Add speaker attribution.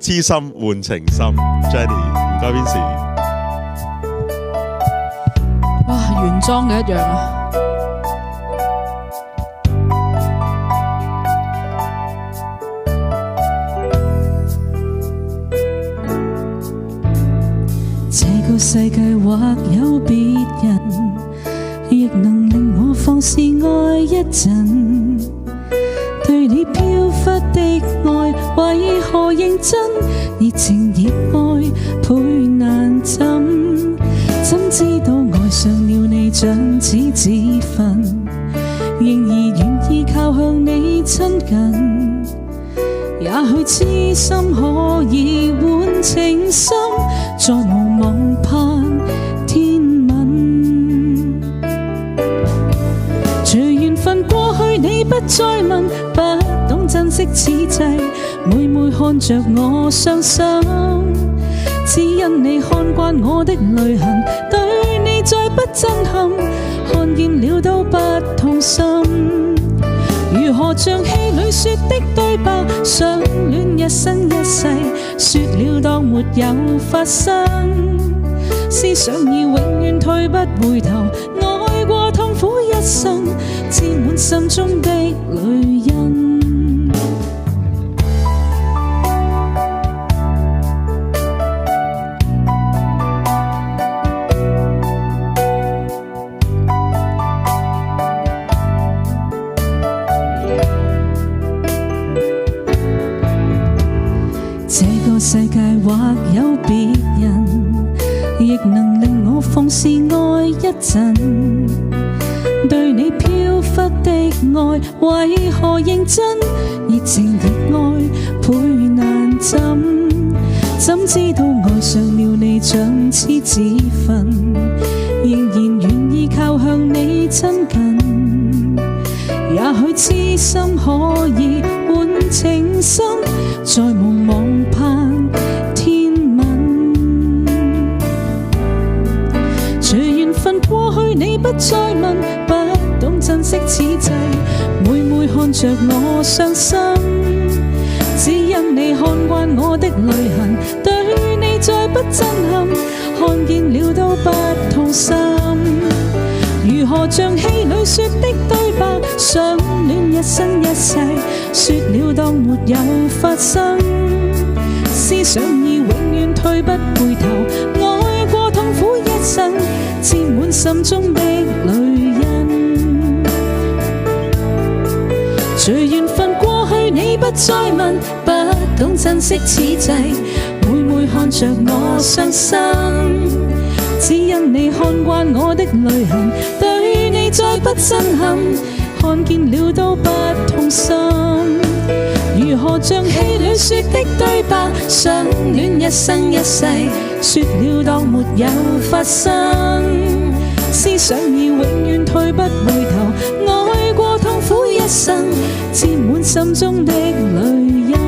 Speaker 1: 痴心換情深 ，Jenny 唔該 Vincent。
Speaker 2: 哇，原裝嘅一樣啊！
Speaker 3: 這個世界或有別人，亦能令我放肆愛一陣。對你飄忽的愛，為何認真？熱情熱愛倍難枕，怎知道愛上了你像似自焚，仍然願意靠向你親近。也許痴心可以換情深，再無望盼天吻。隨緣分過去你不再問，不懂珍惜此際，每每看着我傷心，只因你看慣我的淚痕，對你再不震撼，看見了都不痛心。如何像戲裏說的對白，相戀一生一世，說了當沒有發生，思想已永遠退不回頭，愛過痛苦一生，沾滿心中的淚印。世界或有別人，亦能令我放肆愛一陣。對你飄忽的愛，為何認真？熱情熱愛倍難枕，怎知道愛上了你像似自焚，仍然願意靠向你親近。也許痴心可以換情深，再無望盼天吻。隨緣分過去你不再問，不懂珍惜此際，每每看着我傷心，只因你看慣我的淚痕，對你再不震撼，看見了都不痛心。如何像戲裏說的對白，相戀一生一世，說了當沒有發生，思想已永遠退不回頭，愛過痛苦一生，沾滿心中的淚印。隨緣分過去你不再問，不懂珍惜此際，每每看着我傷心，只因你看慣我的淚痕，對你再不震撼，看見了都不痛心。如何像戲裏說的對白，相戀一生一世，說了當沒有發生，思想已永遠退不回頭，愛過痛苦一生，沾滿心中的淚印。